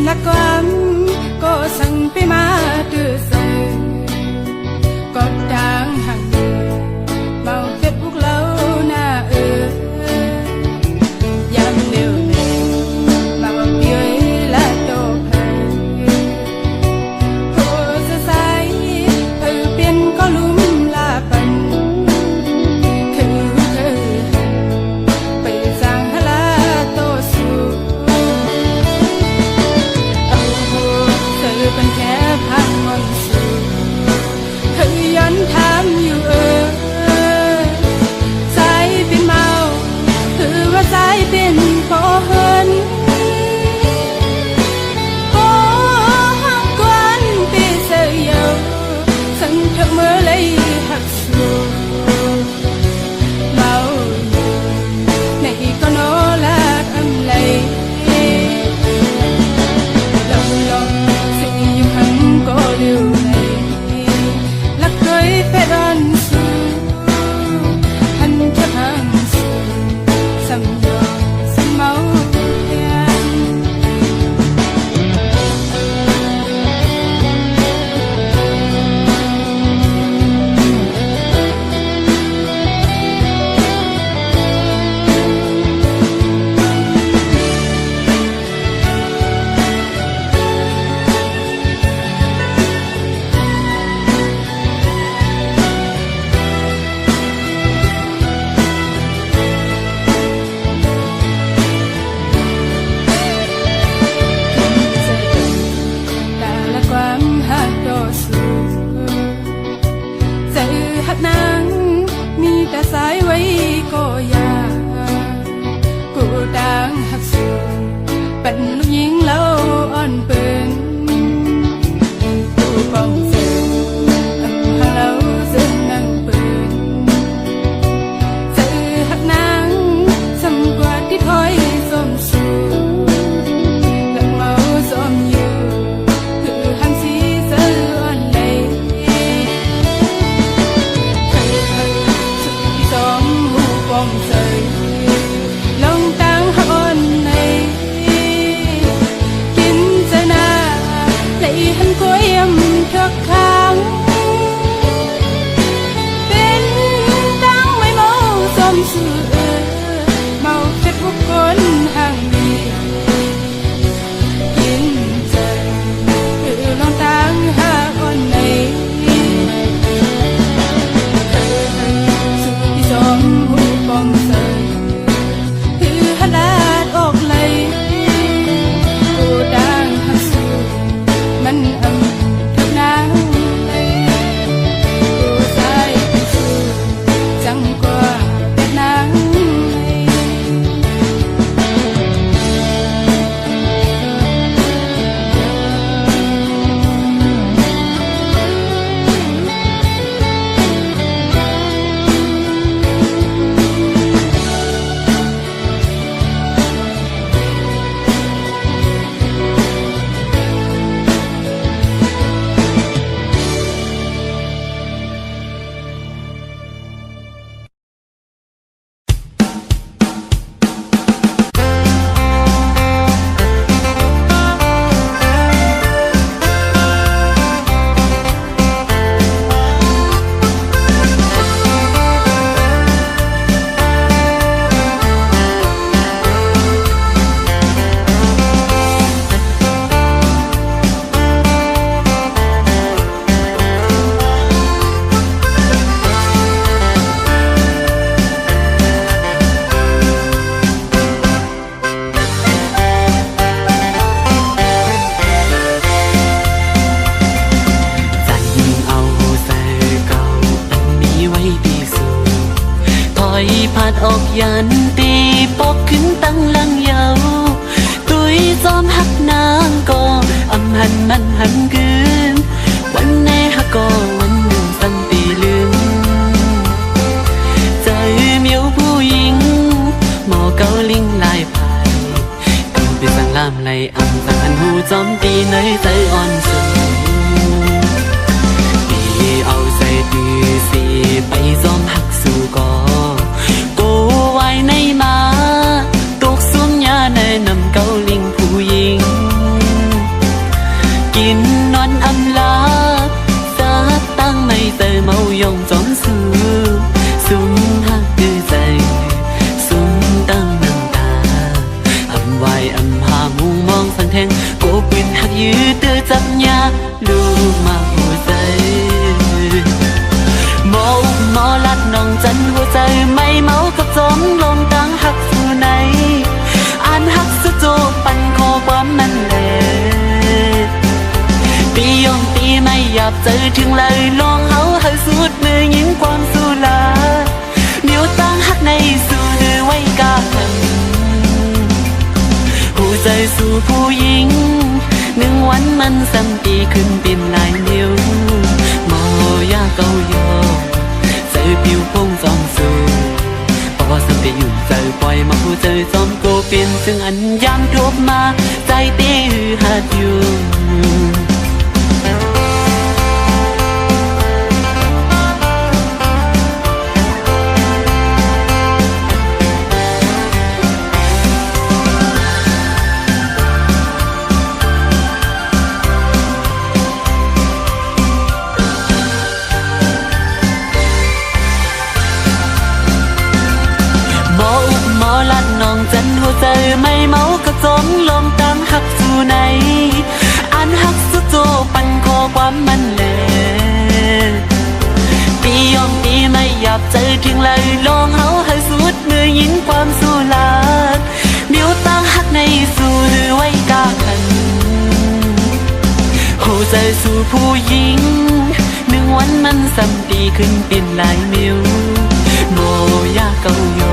lạc quan cô sang pe ma từ giờ có đang hàng bao Facebook lâu na dám liều này mà bằng bia là tổ hồ sơ sai ở bên có lúm là bần bây giờ là tổ suเป็นแค่พังมนต์เธอย้อนถามอยู่สายเป็นเมาคือว่าสายเป็นพอเหินโอ้ห้องกวนปีเสียสังเธอเมื่อเลยหักสูเมาในก็โนลักอำเลยcô liều này lạc cười phê đơn su hành chấp hàng su sầm gió sầm máuมีแต่สายไว้ก็ยากูดังหักสูเป็นลูกหญิงแล้วอ่อนเปิงกูป้องเสืออันหาแล้วเสือนั่งเปิงเสือหักนางสำกว่าที่ถอยส้มสูหลังเมาส้มอยู่คือหันสีเสืออ่อนเลยbom rơi lòng tang hôn này kín giờ na lại hân của em thật kháng bên tang mấy màu xóm sữa màu chất quốc con hàng mi kín giờ lòng tang hôn nàyบองเสยคือหลาดออกเลยกูดังหักสูมันอำทับน้ำเลยกูใจเป็นสูจังกว่าแต่น้ำออกยันตีปกขึ้นตั้งลังเยาตุยจอมหักนางก็อำหันมันหันคืนวันแน่หักก็วันหนึ่งสันตีลืมใจเมียวผู้หญิงหมอเกาลิงลายพายกำเป็นสังลามไหลอำสังหันหูจอมตีในใจอ่อนสูงตีเอาใจดื้อสีไปจอมหักสู่ก็ไว้ในมาตกซุ้มยาในนำเกาลิงผู้หญิง แทงโกเป็นหักยื้อเตอจับยาลูกมาหัวใจหมออุกหมอลัดน้องจันหัวใจไม่เมากับจมลงตั้งหักสู่ไหนอ่านหักสุดโจปันคอความมันแหลตียองตีไม่หยาบเจอถึงเลยลองเอาให้สุดมือยิ้มความสุลาเดี๋ยวตั้งหักในสู่เดือไว้กาทำหัวใจสู่ผู้หญิงหนึ่งวันมันซ้ำตีขึ้นเป็นลายนิ้วมอยาเกาโยใจผิวพงจอมสู่พอสัมไปอยู่ใจปล่อยมาผู้ใจจอมโกเป็นซึ่งอันยามทบมาใจตีหือหัดอยู่จันหัวใจไม่เมาก็จมลงตั้งหักสู่ไหนอ่านหักสุดโจปันคอความมันแหลตียอมตีไม่หยาบใจถึงเลยลองเอาให้สุดมือยินความสู่ลาดเดี๋ยวตั้งหักในสู่หรือไว้กาขันหัวใจสู่ผู้หญิงหนึ่งวันมันซ้ำตีขึ้นเป็นลายนิ้วโมยาเกาโย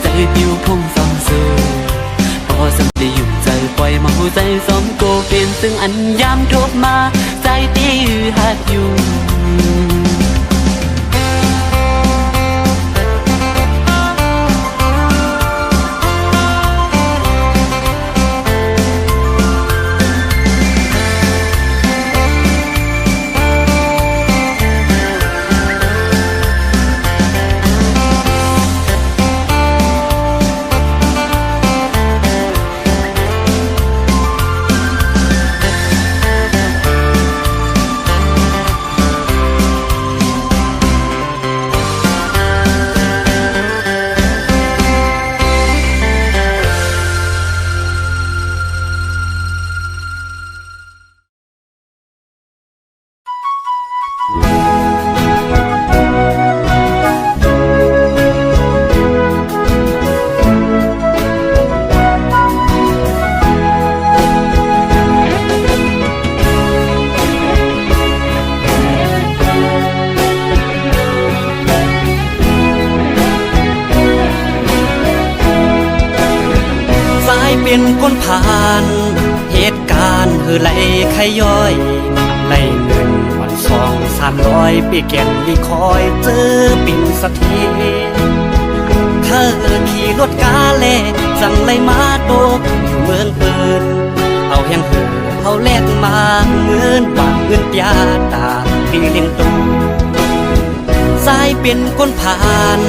ใจผิวพงซ้อมสู่พอสัมได้อยู่ใจปล่อยมาหัวใจซ้อมโกเป็นซึ่งอันยามทบมาใจตีหือหัดอยู่เป็นคนผ่านเหตุการณ์ไหลขย้อยไหลเงินวัน200-300ปีแก่นลีคอยเจอปิ่นสักทีเธอขี่รถกาเล่จังไหลมาโดกอยู่เมืองเปิดเอาแห่งเหือเอาแลกมาเงินว่าเงินยาตาปีเลี้ยงตูสายเป็นคนผ่าน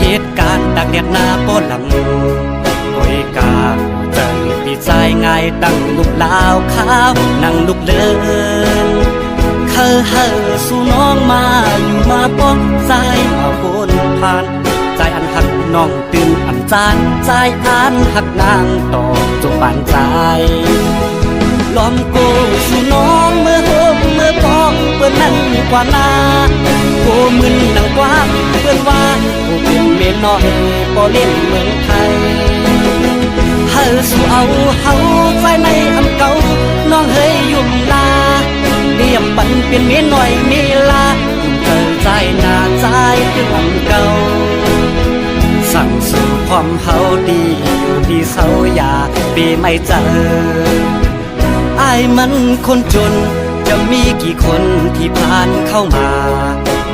เหตุการณ์ตากแดดหน้าป้อลำโอยกาใจปีใจง่ายตั้งลูกลาวขาวนั่งลูกเลินเคยเฮอสู่น้องมาอยู่มาป้องใจมาบนผ่านใจอันหักน้องตื่นอันจานใจอันหักนางต่อจบปานใจล้อมโกสู่น้องเมื่อโฮมเมื่อป้องเปิ้นนั่นกว่านาโกมึนนั่งกว้างเปิ้นว่าโกเป็นเมียน้อยบ่เล่นเมืองไทยเฮาสู่เอาเฮาใจในอำเก่าน้องเฮยยุ่มลาเรียมปันเป็นเมียน้อยมีลายุ่มเจอใจหน้าใจถึงอำเก่าสั่งสู่ความเฮาดีอยู่ที่เสาอย่าปีไม่เจออ้ายมันคนจนจะมีกี่คนที่ผ่านเข้ามา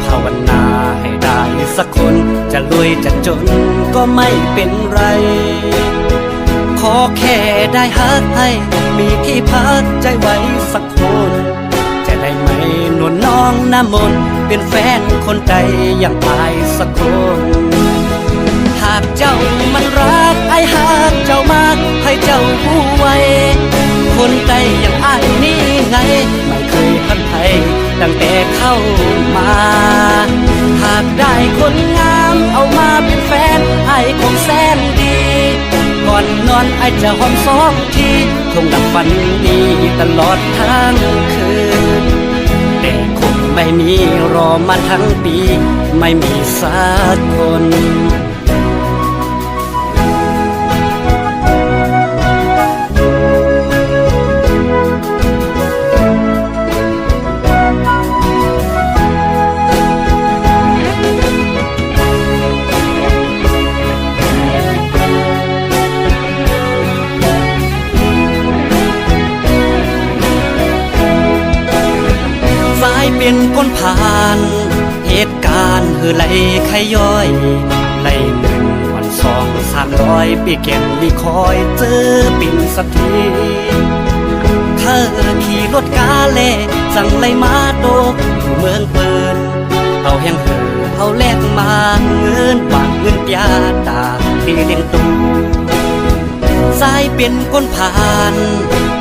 ภาวนาให้ได้สักคนจะรวยจะจนก็ไม่เป็นไรขอแค่ได้ฮักให้มีที่พักใจไว้สักคนจะได้ไหมนวลน้องน้ำมนต์เป็นแฟนคนใดอย่างอายสักคนหากเจ้ามันรักไอ้หากเจ้ามากให้เจ้าผู้ไว้คนใดอย่างอ้ายนี่ไงไม่เคยพันไทยตั้งแต่เข้ามาหากได้คนงามเอามาเป็นแฟนไอ้คงแสนดีก่อนนอนไอ้จะหอม2 ทีคง ฝันดีตลอดทั้งคืนแต่คงไม่มีรอมาทั้งปีไม่มีสักคนเป็นคนผ่านเหตุการณ์ไหลไขย้อยไหลหนึ่งวัน200-300ปีแก่นมีคอยเจอปิ่นสักทีเธอขี่รถกาเล่สั่งไหลมาโดกอยู่เมืองเปินเอาแห่งเอาแลกมาเงินบางเงินยาตาที่เลี้ยงตูสายเป็นคนผ่าน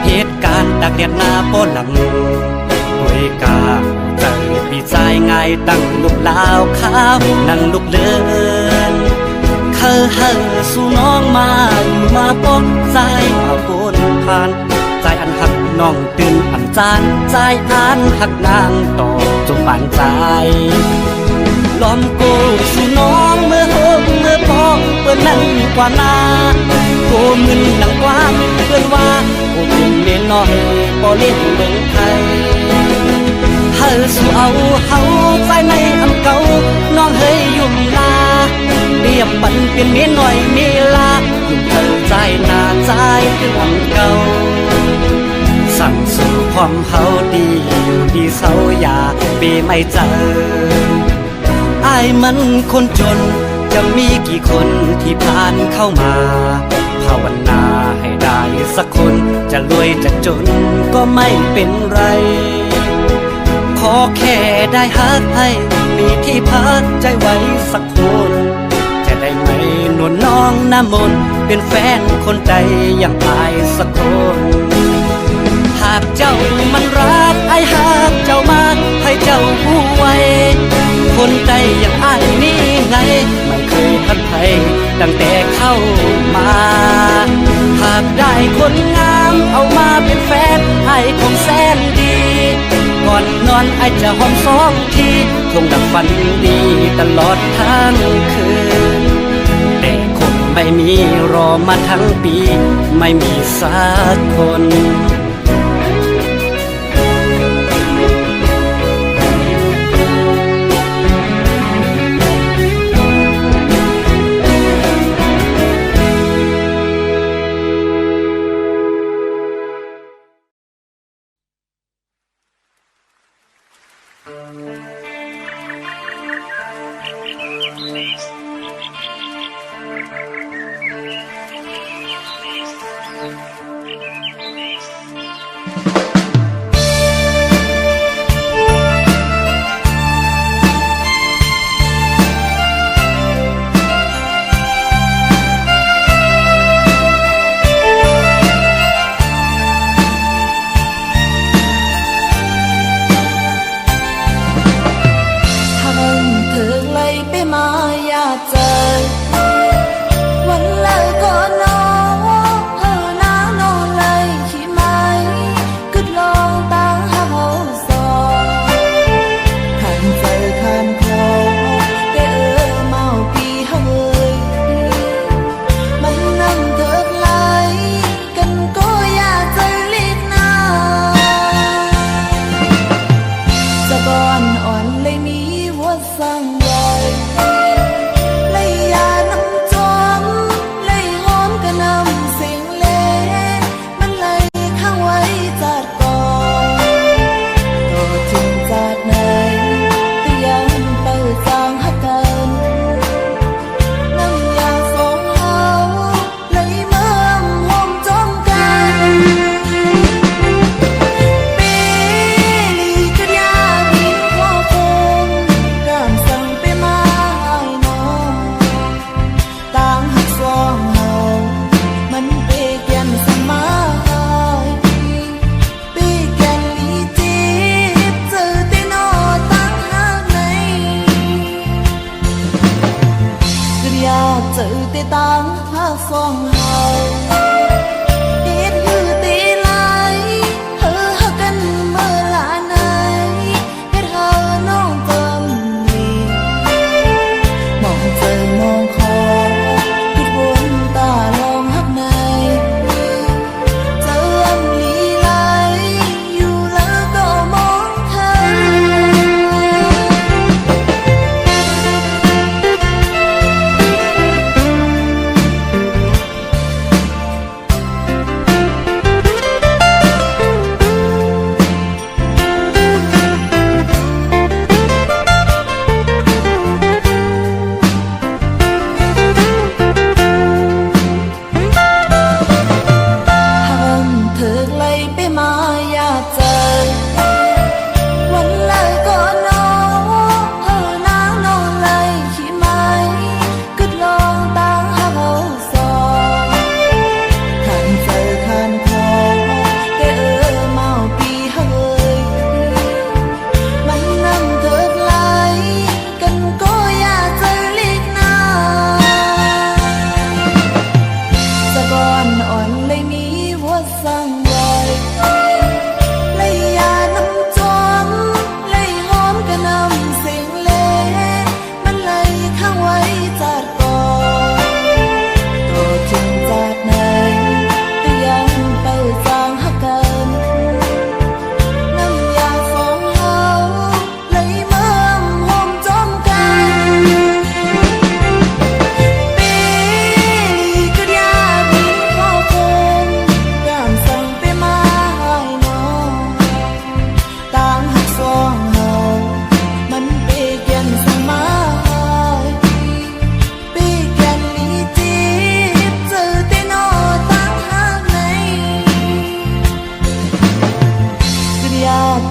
เหตุการณ์ตักแดดหน้าป้อหลังด้วยกาใจพี่ใจง่ายตั้งลูกลาวขาวนั่งลูกเดินเคยสู่น้องมาอยู่มาป้องใจมาโกนผ่านใจอันหักน้องตื่นอันจานใจอันหักนางต่อจงปานใจล้อมโกสู่น้องเมื่อโฮมเมื่อพองเปิ้นนั่นกว่านาโกมึนหนังกว้างเปิ้นว่าโกเป็นเมียน้อยบ่เล่นเมืองไทยเฮาสู่เอาเฮาใจในอำเก่าน้องเฮยยุ่มลาเรียบปันเป็นเมียน้อยมีลายุ่มเธอใจหน้าใจคืออำเก่าสั่งสู่ความเฮาดีอยู่ดีเศร้าอย่าปีไม่เจออ้ายมันคนจนจะมีกี่คนที่ผ่านเข้ามาภาวนาให้ได้สักคนจะรวยจะจนก็ไม่เป็นไรขอแค่ได้ฮักให้มีที่พักใจไว้สักคนจะได้ไหมนวลน้องน้ำมนต์เป็นแฟนคนใจอย่างอายสักคนหากเจ้ามันรักไอ้หากเจ้ามากให้เจ้าผู้ไว้คนใจอย่างอายนี่ไงไม่เคยทันใครตั้งแต่เข้ามาหากได้คนงามเอามาเป็นแฟนให้คงแสนดีก่อนนอนไอจะหอมสองทีคงดับฝันดีตลอดทั้งคืนแต่คงไม่มีรอมาทั้งปีไม่มีสักคน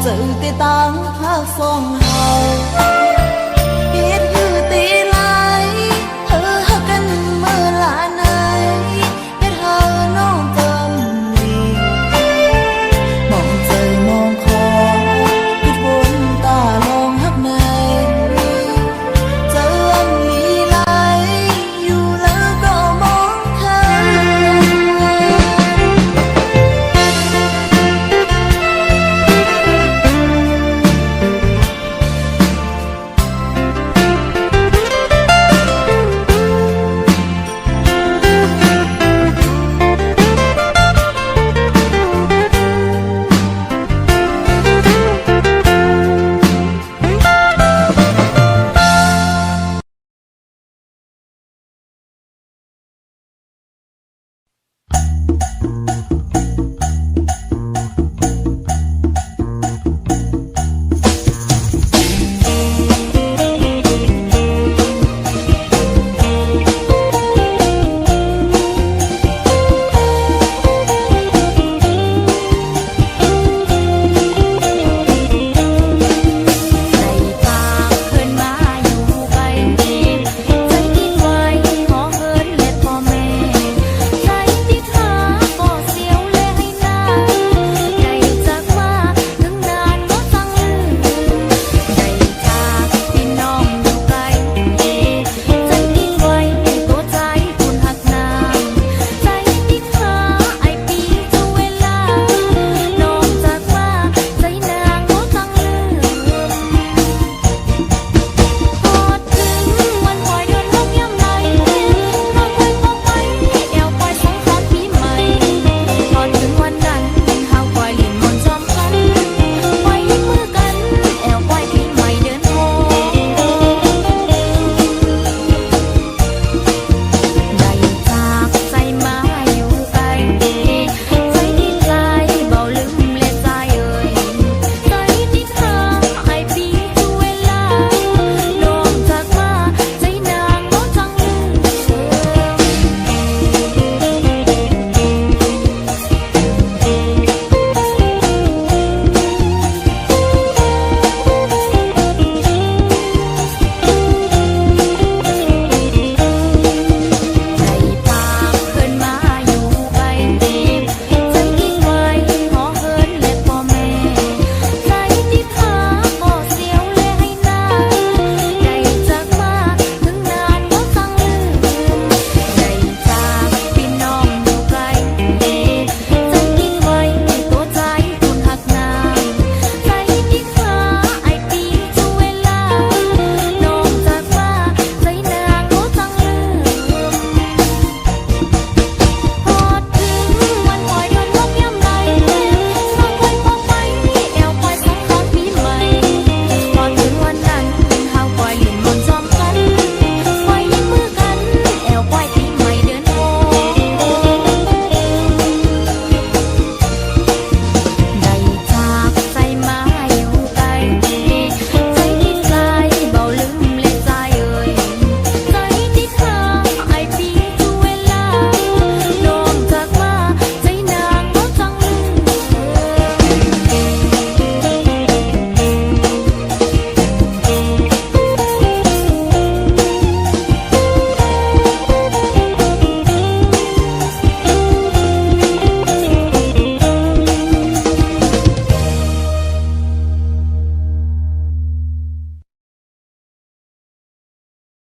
sự tê tán hát son hào